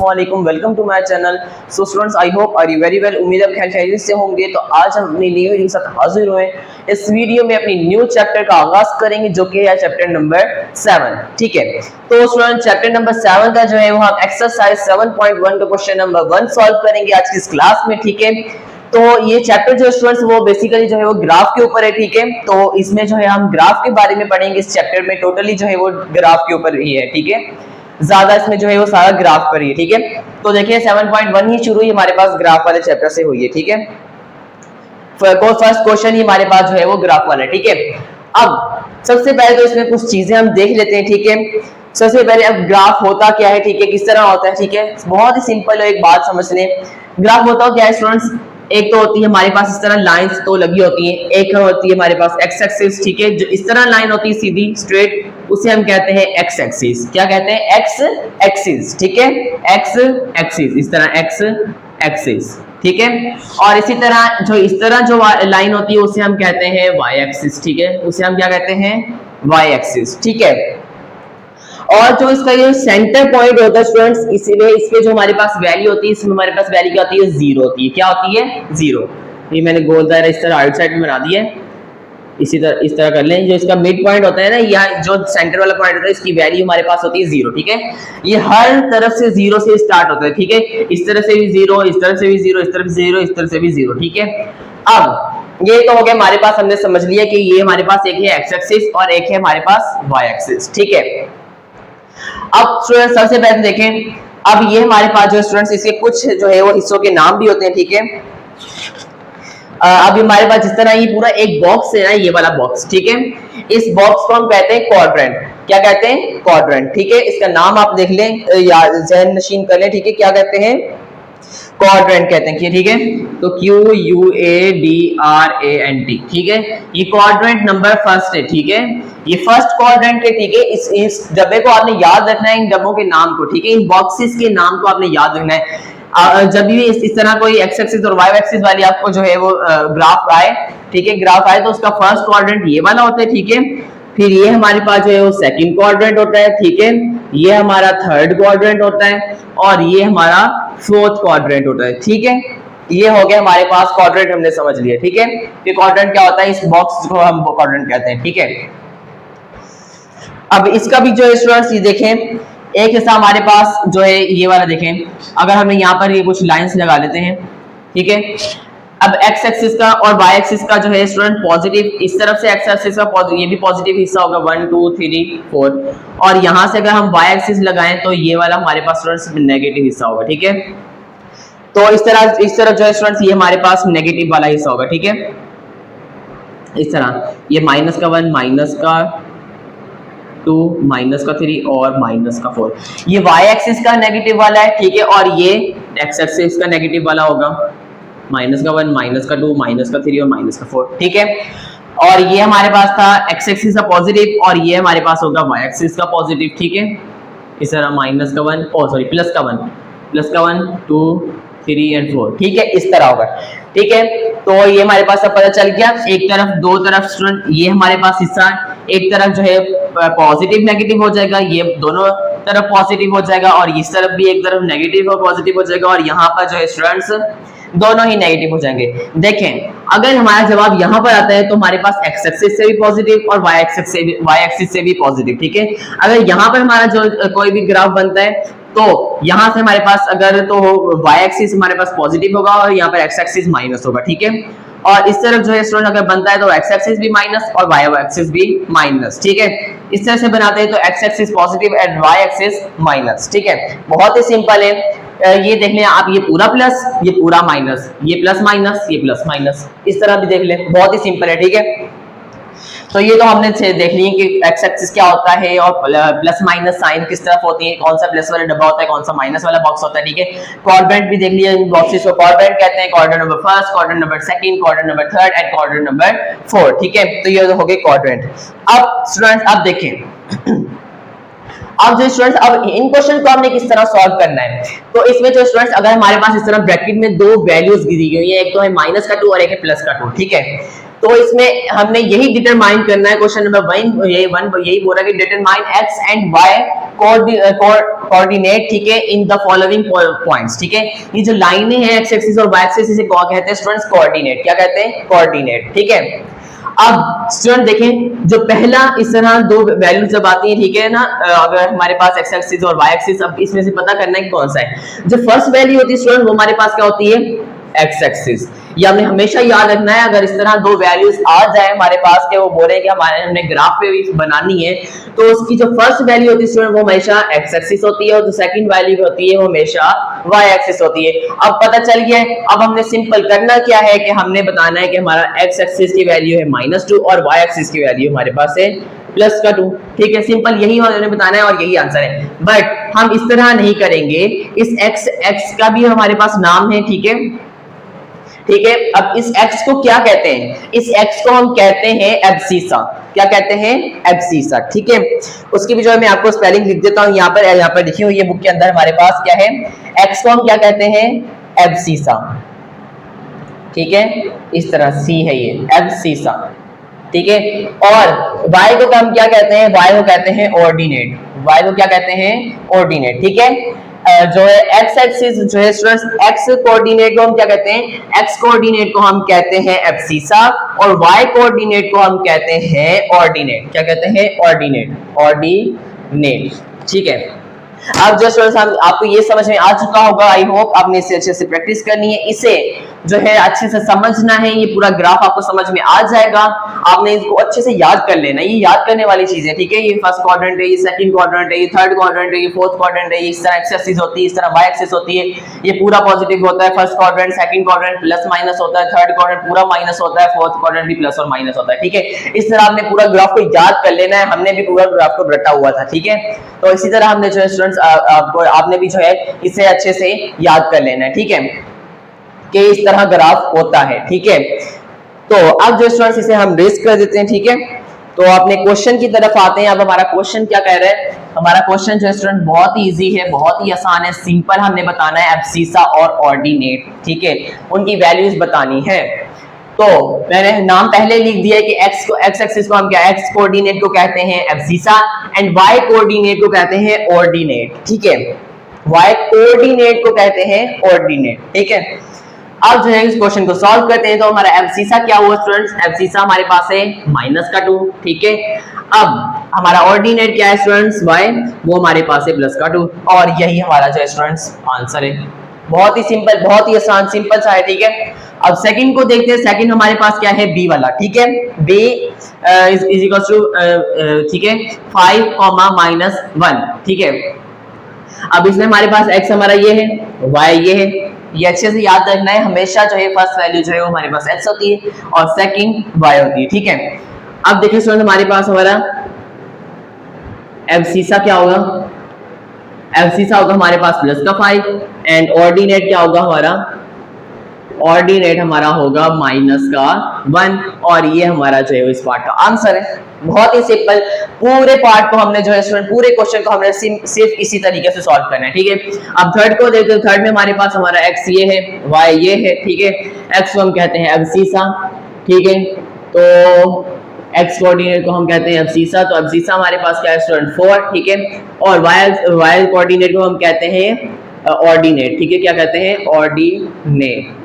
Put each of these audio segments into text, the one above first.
अस्सलामुअलैकुम, welcome to my channel. So students, I hope are you very well. उम्मीद है आप खैरियत से होंगे। तो आज हम अपनी न्यू वीडियो के साथ हाजिर हुए। इस वीडियो में अपनी न्यू चैप्टर का आगाज करेंगे जो कि है चैप्टर नंबर 7। ठीक है, तो स्टूडेंट चैप्टर नंबर 7 का जो है वो हम एक्सरसाइज 7.1 का क्वेश्चन नंबर 1 सॉल्व करेंगे आज की इस क्लास में। ठीक है, तो ये चैप्टर जो स्टूडेंट्स वो बेसिकली जो है वो ग्राफ के ऊपर है। ठीक है, तो इसमें जो है हम ग्राफ के बारे में पढ़ेंगे। इस चैप्टर में टोटली जो है वो ग्राफ के ऊपर ही है। ठीक है, ज्यादा इसमें जो है वो सारा ग्राफ पर ही है। ठीक है, तो देखिए 7.1 ही शुरू ही हमारे पास ग्राफ वाले चैप्टर से हुई है। ठीक है, फर्स्ट क्वेश्चन ही हमारे पास जो है वो ग्राफ वाला है। ठीक है, अब सबसे पहले तो इसमें कुछ चीजें हम देख लेते हैं। ठीक है, सबसे पहले अब ग्राफ होता क्या है, ठीक है, किस तरह होता है। ठीक है, बहुत ही सिंपल है, एक बात समझ लें। ग्राफ होता क्या है स्टूडेंट्स, एक तो होती है हमारे पास इस तरह लाइंस तो लगी होती हैं, एक होती है हमारे पास एक्स एक्सिस। ठीक है, जो इस तरह लाइन होती है सीधी स्ट्रेट, उसे हम कहते हैं एक्स एक्सिस। क्या कहते हैं? X axis. ठीक है, एक्स एक्सिस, इस तरह एक्स एक्सिस। ठीक है, और इसी तरह जो लाइन होती है उसे हम कहते हैं वाई एक्सिस। ठीक है, उसे हम क्या कहते हैं? Y axis. ठीक है, और जो इसका ये सेंटर पॉइंट होता है स्टूडेंट्स, इसीलिए इसके जो हमारे पास वैल्यू होती है, इसमें हमारे पास वैल्यू क्या होती है? जीरो होती है। क्या होती है? जीरो। ये मैंने गोल दायरा इस तरह राइट साइड में बना दिया है, इसी तरह इस तरह कर लें। जो इसका मिड पॉइंट होता है ना, या जो सेंटर वाला पॉइंट होता है, इसकी वैल्यू हमारे पास होती है जीरो। ठीक है, ये हर तरफ से जीरो से स्टार्ट होता है। ठीक है, इस तरह से भी जीरो, इस तरह से भी जीरो, इस तरफ से जीरो, इस तरह से भी जीरो। ठीक है, अब ये तो हो गया हमारे पास, हमने समझ लिया कि ये हमारे पास एक है एक्स एक्सिस और एक है हमारे पास वाई एक्सिस। ठीक है, अब स्टूडेंट्स सबसे पहले देखें, अब ये हमारे पास जो स्टूडेंट्स इसके कुछ जो है वो हिस्सों के नाम भी होते हैं। ठीक है, अब हमारे पास जिस तरह ये पूरा एक बॉक्स है ना, ये वाला बॉक्स। ठीक है, इस बॉक्स को हम कहते हैं क्वाड्रेंट। क्या कहते हैं? क्वाड्रेंट। ठीक है, इसका नाम आप देख लें या ज़हन नशीन कर लें। ठीक है, क्या कहते हैं? क्वाड्रेंट कहते हैं। ठीक है, तो QUADRANT। ठीक है, ये क्वाड्रेंट नंबर फर्स्ट है। ठीक है, ये फर्स्ट क्वाड्रेंट है। ठीक है, इस डब्बे को आपने याद रखना है, इन डब्बों के नाम को। ठीक है, इन बॉक्सेस के नाम को आपने याद रखना है। जब भी इस तरह कोई एक्स एक्सिस और वाई एक्सिस वाली आपको जो है वो ग्राफ आए, ठीक है, ग्राफ आए, तो उसका फर्स्ट क्वाड्रेंट ये वाला होता है। ठीक है, फिर ये हमारे पास जो है वो सेकंड क्वाड्रेंट होता है। ठीक है, ये हमारा थर्ड क्वाड्रेंट होता है और ये हमारा फोर्थ क्वाड्रेंट होता है। ठीक है, ये हो गया हमारे पास क्वाड्रेंट, हमने समझ लिया। ठीक है, ये क्वाड्रेंट क्या होता है? इस बॉक्स को हम क्वाड्रेंट कहते हैं। ठीक है, अब इसका भी जो है स्टूडेंट्स ये देखें, एक हिस्सा हमारे पास जो है ये वाला देखें, अगर हमें यहाँ पर ये कुछ लाइंस लगा लेते हैं। ठीक है, अब एक्स एक्सिस का और वाई एक्सिस का जो है स्टूडेंट पॉजिटिव, इस तरफ से एक्स एक्सिस का ये भी पॉजिटिव हिस्सा होगा 1 2 3 4, और यहाँ से अगर हम वाई एक्सिस लगाएं तो ये वाला हमारे पास स्टूडेंट्स नेगेटिव हिस्सा होगा। ठीक है, तो इस तरह जो है स्टूडेंट्स ये हमारे पास नेगेटिव वाला हिस्सा होगा। ठीक है, इस तरह ये माइनस का 1, माइनस का 2, माइनस का 3 और माइनस का 4, ये वाई एक्सिस का नेगेटिव वाला है। ठीक है, और ये एक्स एक्सिस का नेगेटिव वाला होगा, माइनस का 1, माइनस का 2, माइनस का 3 और माइनस का 4। ठीक है, और ये हमारे पास था एक्स एक्सिस का पॉजिटिव और ये हमारे पास होगा वाई एक्सिस का पॉजिटिव। ठीक है, इस तरह माइनस का 1, प्लस का 1 2 3 एंड 4। ठीक है, इस तरह होगा। ठीक है, तो ये हमारे पास अब पता चल गया, एक तरफ दो तरफ स्टूडेंट ये हमारे पास हिस्सा, एक तरफ जो है पॉजिटिव नेगेटिव हो जाएगा, ये दोनों तरफ पॉजिटिव हो जाएगा, और इस तरफ भी एक तरफ नेगेटिव और पॉजिटिव हो जाएगा, और यहाँ पर जो है स्टूडेंट्स दोनों ही नेगेटिव हो जाएंगे। देखें, अगर हमारा जवाब यहाँ पर आता है तो हमारे पास एक्स एक्सिस से भी पॉजिटिव और वाई एक्सिस से भी पॉजिटिव। ठीक है, अगर यहाँ पर हमारा जो कोई भी ग्राफ बनता है तो यहाँ से हमारे पास अगर तो वाई एक्सिस हमारे पास पॉजिटिव होगा और यहाँ पर एक्स एक्सिस माइनस होगा। ठीक है, और इस तरफ जो है स्टूडेंट अगर बनता है तो एक्स एक्सिस भी माइनस और वाई एक्सिस भी माइनस। ठीक है, इस तरह से बनाते हैं तो X axis positive and Y axis minus. ठीक है, बहुत ही सिंपल है। ये देख लें आप, ये पूरा प्लस, ये पूरा माइनस, ये प्लस माइनस, ये प्लस माइनस, इस तरह भी देख लें, बहुत ही सिंपल है। ठीक है, तो ये तो हमने देख लिया कि एक्स एक्सिस क्या होता है और प्लस माइनस साइन किस तरफ होती है, कौन सा प्लस वाला डब्बा होता है, कौन सा माइनस वाला बॉक्स होता है। ठीक है, क्वाड्रेंट भी देख लिया, इन बॉक्सेस को क्वाड्रेंट कहते हैं, quadrant number first, quadrant number second, quadrant number third and quadrant number 4। ठीक है, तो ये हो गए क्वाड्रेंट। अब स्टूडेंट्स अब देखें, अब जो स्टूडेंट्स अब इन क्वेश्चन को हमने किस तरह सॉल्व करना है, तो इसमें जो स्टूडेंट्स अगर हमारे पास इस तरह ब्रैकेट में दो वैल्यूज दी गई है, एक तो है -2 और एक है +2। ठीक है, तो इसमें हमने यही डिटरमाइन करना है, क्वेश्चन नंबर 1 यही बोल रहा है कि determine X and Y coordinate, ठीक है, इन द फॉलोइंग पॉइंट्स, ठीक है। ये जो लाइनें हैं एक्स एक्सिस और वाई एक्सिस, इसे कहते हैं स्टूडेंट्स कोऑर्डिनेट। क्या कहते हैं? कोऑर्डिनेट, ठीक है। अब स्टूडेंट देखें, जो पहला इस तरह दो वैल्यूज जब आती हैं, ठीक है ना, अगर हमारे पास एक्स एक्सिस और वाई एक्सिस, अब इसमें से पता करना है कि कौन सा है। जो फर्स्ट वैल्यू होती है स्टूडेंट, वो हमारे पास क्या होती है? X axis. ये हमने हमेशा याद रखना है। अगर इस तरह दो वैल्यूज आ जाए हमारे पास के वो बोले कि हमारे हमने ग्राफ पे भी बनानी है, तो उसकी जो फर्स्ट वैल्यू होती है स्टूडेंट वो हमेशा एक्स एक्सिस होती है, और जो सेकंड वैल्यू होती है वो हमेशा वाई एक्सिस होती है। अब पता चल गया है। अब हमने सिंपल करना क्या है कि हमने बताना है कि हमारा एक्स एक्सिस की वैल्यू है -2 और वाई एक्सिस की वैल्यू हमारे पास है +2, ठीक है। सिंपल यही हमने बताना है और यही आंसर है। बट हम इस तरह नहीं करेंगे। इस एक्स का भी हमारे पास नाम है, ठीक है, ठीक है। अब इस x को क्या कहते हैं? इस x को हम कहते हैं एब्सिसा। क्या कहते हैं? एब्सिसा, ठीक है। उसकी भी जो है मैं आपको स्पेलिंग लिख देता हूं, यहाँ पर लिखी हुई है बुक के अंदर हमारे पास। क्या है? x को हम क्या कहते हैं? एब्सिसा, ठीक है। इस तरह C है ये, एब्सिसा, ठीक है। और y को हम क्या कहते हैं? y को कहते हैं ऑर्डिनेट। y को क्या कहते हैं? ऑर्डिनेट, ठीक है। जो है एक्स एक्सिस जो है स्टूडेंट्स, एक्स कोऑर्डिनेट को हम क्या कहते हैं? एक्स कोऑर्डिनेट को हम कहते हैं एब्सिसा, और वाई कोऑर्डिनेट को हम कहते हैं ऑर्डिनेट। क्या कहते हैं? ऑर्डिनेट, ऑर्डिनेट, ठीक है। अब जो स्टूडेंट्स आपको ये समझ में आ चुका होगा, आई होप आपने इसे अच्छे से प्रैक्टिस करनी है, इसे जो है अच्छे से समझना है। ये पूरा ग्राफ आपको समझ में आ जाएगा। आपने इसको अच्छे से याद कर लेना है, ये याद करने वाली चीज है, ठीक है। ये फर्स्ट क्वाड्रेंट है, ये सेकंड क्वाड्रेंट है, ये थर्ड क्वाड्रेंट है, ये फोर्थ क्वाड्रेंट है, इस तरह एक्स एक्सिस होती है, इस तरह वाई एक्सिस होती है। ये पूरा पॉजिटिव होता है, first quadrant, second quadrant plus minus होता है, थर्ड क्वाड्रेंट पूरा माइनस होता है, फोर्थ क्वाड्रेंट भी प्लस और माइनस होता है, ठीक है। इस तरह आपने पूरा ग्राफ को याद कर लेना है। हमने भी पूरा ग्राफ को रटा हुआ था, ठीक है। तो इसी तरह हमने जो है स्टूडेंट्स आपने भी जो है इसे अच्छे से याद कर लेना है, ठीक है, कि इस तरह ग्राफ होता है, ठीक है। तो अब जो स्टूडेंट्स इसे हम रेस कर देते हैं, ठीक है। तो अपने क्वेश्चन की तरफ आते हैं। अब हमारा क्वेश्चन क्या कह रहा है? हमारा क्वेश्चन जो है स्टूडेंट बहुत ही इजी है, बहुत ही आसान है, सिंपल। हमने बताना है एब्सिसा और ऑर्डिनेट, ठीक है, उनकी वैल्यूज बतानी है। तो मैंने नाम पहले लिख दिया है कि एक्स एक्सिस को हम क्या एक्स कोऑर्डिनेट को कहते हैं एब्सिसा, एंड वाई कोऑर्डिनेट को कहते हैं ऑर्डिनेट, ठीक है। वाई कोऑर्डिनेट को कहते हैं ऑर्डिनेट, ठीक है। अब जो है इस क्वेश्चन को सॉल्व करते हैं। तो हमारा एब्सिसा क्या हुआ स्टूडेंट्स? एब्सिसा हमारे पास है -2, ठीक है। अब हमारा ऑर्डिनेट क्या है स्टूडेंट्स? y, वो हमारे पास है +2, और यही हमारा जो है स्टूडेंट्स आंसर है। बहुत ही सिंपल, बहुत ही आसान, सिंपल सा है, ठीक है। अब सेकंड को देखते हैं। सेकंड हमारे पास क्या है? b वाला, ठीक है। b इज इक्वल्स टू, ठीक है, 5, -1, ठीक है। अब इसमें हमारे पास x हमारा ये है, y ये है। ये अच्छे से याद रखना है। हमेशा जो है फर्स्ट वैल्यू जो है वो हमारे पास x होती है और सेकंड y होती है, ठीक है। अब देखिए स्टूडेंट, हमारे पास हमारा एब्सिसा क्या होगा? एब्सिसा होगा हमारे पास +5, एंड ऑर्डिनेट क्या होगा हमारा? ऑर्डिनेट हमारा होगा -1, और ये हमारा जो है इस पार्ट का आंसर है। बहुत ही सिंपल। पूरे पार्ट को हमने जो है स्टूडेंट, पूरे क्वेश्चन को हमने सिर्फ इसी तरीके से सॉल्व करना है, ठीक है। अब थर्ड को देखते हैं। थर्ड में हमारे पास हमारा x ये है, y ये है, ठीक है। x को हम कहते हैं एब्सिसा, ठीक है। तो x कोऑर्डिनेट को हम कहते हैं एब्सिसा। तो एब्सिसा हमारे पास क्या है स्टूडेंट? 4, ठीक है। और y कोऑर्डिनेट को हम कहते हैं ऑर्डिनेट, ठीक है। क्या कहते हैं? ऑर्डिनेट,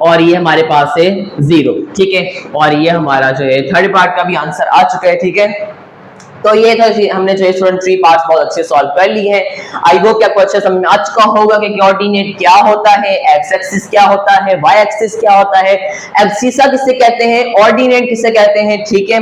और ये हमारे पास है 0, ठीक है। और ये हमारा जो है थर्ड पार्ट का भी आंसर आ चुका है, ठीक है। तो ये था, हमने जो है स्टूडेंट 3 पार्ट्स बहुत अच्छे सॉल्व कर लिए हैं। आई होप कि आपको अच्छे समझ में आ चुका होगा कि कोऑर्डिनेट क्या होता है, एक्स एक्सिस क्या होता है, वाई एक्सिस क्या होता है, एब्सिसा किसे कहते हैं, ऑर्डिनेट किसे कहते हैं, ठीक है।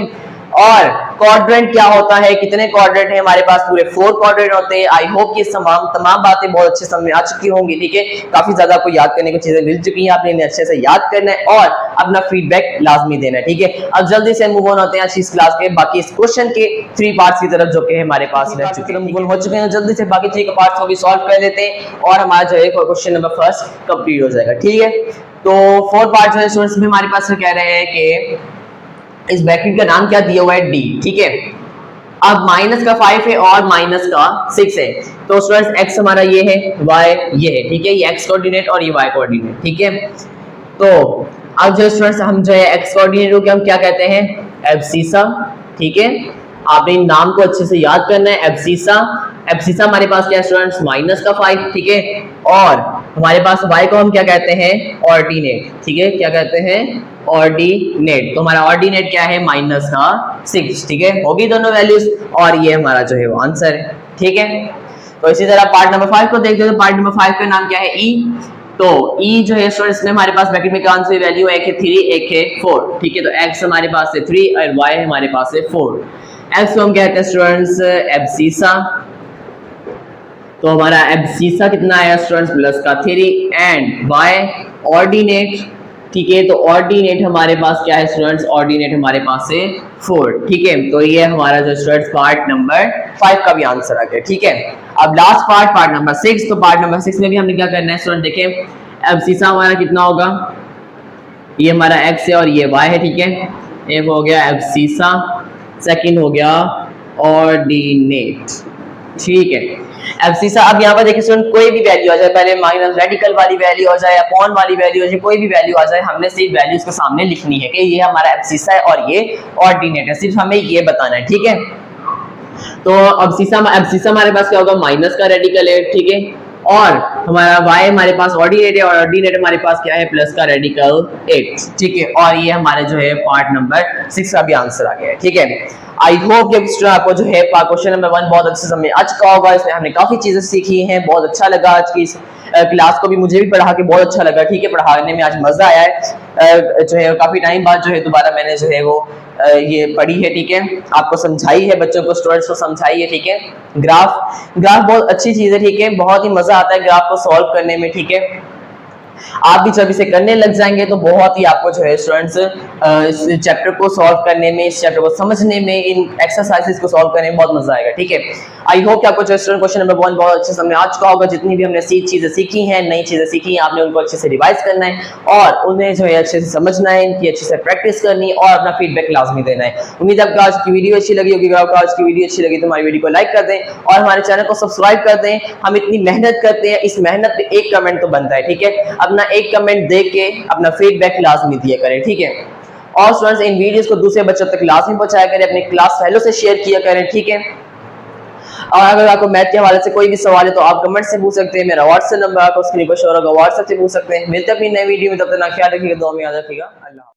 और क्वाड्रेंट क्या होता है, कितने क्वाड्रेंट है हमारे पास? पूरे 4 क्वाड्रेंट होते हैं। आई होप कि तमाम बातें बहुत अच्छे समझ में आ चुकी होंगी, ठीक है। काफी ज्यादा आपको याद करने की चीजें मिल चुकी हैं, आपने इन्हें अच्छे से याद करना है और अपना फीडबैक लाजमी देना है, ठीक है। अब जल्दी से मूव ऑन होते हैं आज इस क्लास के बाकी इस क्वेश्चन के 3 पार्ट्स की तरफ, जो कि हमारे पास रह चुके हैं, मूव ऑन हो चुके हैं। जल्दी से बाकी 3 पार्ट्स को भी सॉल्व कर लेते हैं और हमारा जो है क्वेश्चन नंबर 1 कंप्लीट हो जाएगा, ठीक है। तो 4 पार्ट जो है स्टूडेंट्स में हमारे पास कह रहे हैं कि इस ब्रैकेट का नाम क्या दिया हुआ है? d, ठीक है। अब माइनस का 5 है और माइनस का 6 है। तो स्टूडेंट्स x हमारा ये है, y ये है, ठीक है। ये x कोऑर्डिनेट और ये y कोऑर्डिनेट, ठीक है। तो अब जो स्टूडेंट्स हम जो है एक्स कोऑर्डिनेट को हम क्या कहते हैं, एब्सिसा। ठीक है, आपने इन नाम को अच्छे से याद करना है, एब्सिसा। एब्सिसा हमारे पास क्या है स्टूडेंट्स, माइनस का 5। ठीक है, और हमारे पास y को हम क्या कहते हैं, ऑर्डिनेट। ठीक है, क्या कहते हैं, ऑर्डिनेट। तो हमारा ऑर्डिनेट क्या है, माइनस का 6। ठीक है, होगी दोनों वैल्यूज, और ये हमारा जो है वो आंसर है। ठीक है, तो इसी तरह पार्ट नंबर 5 को देखते हैं। तो पार्ट नंबर 5 का नाम क्या है, ई। तो ई जो है स्टूडेंट्स, इसमें हमारे पास ब्रैकेट में कौन सी वैल्यू है, एक है 3, एक है 4। ठीक है, तो x हमारे पास है 3 और y हमारे पास है 4। x को हम कहते हैं स्टूडेंट्स एब्सिसा। तो हमारा एब्सिसा कितना आया स्टूडेंट्स, प्लस का 3, एंड y ऑर्डिनेट। ठीक है, तो ऑर्डिनेट हमारे पास क्या है स्टूडेंट्स, ऑर्डिनेट हमारे पास है 4। ठीक है, तो ये हमारा जो स्टूडेंट्स पार्ट नंबर 5 का भी आंसर आ गया। ठीक है, अब लास्ट पार्ट, पार्ट नंबर 6। तो पार्ट नंबर 6 में भी हमने क्या करना है स्टूडेंट, देखें एब्सिसा हमारा कितना होगा, ये हमारा x है और ये y है। ठीक है, एक हो गया एब्सिसा, सेकंड हो गया ऑर्डिनेट। ठीक है, एब्सिसा। अब यहाँ पर देखिए स्टूडेंट, कोई भी वैल्यू आ जाए, पहले माइनस रेडिकल वाली वैल्यू आ जाए, अपॉन वाली वैल्यू आ जाए, कोई भी वैल्यू आ जाए, हमने सिर्फ वैल्यूज के सामने लिखनी है कि ये हमारा एब्सिसा है और ये ऑर्डिनेट है, सिर्फ हमें ये बताना है। ठीक है, तो एब्सिसा हमारे पास क्या होगा, माइनस का रेडिकल है। ठीक है, और हमारा y हमारे पास ऑर्डिनेट है, और ऑर्डिनेट हमारे पास क्या है, प्लस का रेडिकल 8। ठीक है, और ये हमारे जो है पार्ट नंबर 6 का भी आंसर आ गया है। ठीक है, आई होप कि स्टूडेंट आपको जो है क्वेश्चन नंबर 1 बहुत अच्छे से समझ आ चुका होगा। इसमें हमने काफी चीजें सीखी हैं, बहुत अच्छा लगा आज की क्लास को भी, मुझे भी पढ़ा के बहुत अच्छा लगा। ठीक है, पढ़ाने में आज मजा आया है। जो है काफी टाइम बाद जो है दोबारा मैंने जो है वो ये पढ़ी है। ठीक है, आपको समझाई है, बच्चों को, स्टूडेंट्स को समझाई है। ठीक है, ग्राफ बहुत अच्छी चीज है। ठीक है, बहुत ही मजा आता है ग्राफ को सॉल्व करने में। ठीक है, आप भी जब इसे करने लग जाएंगे तो बहुत ही आपको जो है स्टूडेंट्स इस चैप्टर को सॉल्व करने में, इस चैप्टर को समझने में, इन एक्सरसाइजेस को सॉल्व करने में बहुत मजा आएगा। ठीक है, आई होप कि आपको जो स्टूडेंट क्वेश्चन नंबर 1 बहुत अच्छे समझ आ चुका होगा। जितनी भी हमने चीजें सीखी हैं, नई चीजें सीखी हैं, आपने उनको अच्छे से रिवाइज करना है और उन्हें जो है अच्छे से समझना है, इनकी अच्छे से प्रैक्टिस करनी है और अपना फीडबैक लाजमी देना है। उम्मीद है आपको आज की वीडियो अच्छी लगी होगी। अगर आपको आज की वीडियो अच्छी लगी तो हमारी वीडियो को लाइक कर दें और हमारे चैनल को सब्सक्राइब कर दें। हम इतनी मेहनत करते हैं, इस मेहनत पे एक कमेंट तो बनता है। ठीक है, अपना एक कमेंट देख के अपना फीडबैक लाजमी दिया करें। ठीक है, और स्टूडेंट्स इन वीडियोस को दूसरे बच्चों तक लाजमी पहुंचाया करें, अपने क्लास फेलो से शेयर किया करें। ठीक है, और अगर आपको मैथ के हवाले से कोई भी सवाल है तो आप कमेंट से पूछ सकते हैं। मेरा व्हाट्सएप नंबर आपको स्क्रीन पर शो होगा, व्हाट्सएप से पूछ सकते हैं। मिलते हैं अपनी नई वीडियो में, तब तक ख्याल रखिएगा, दुआ में याद रखिएगा। अल्लाह।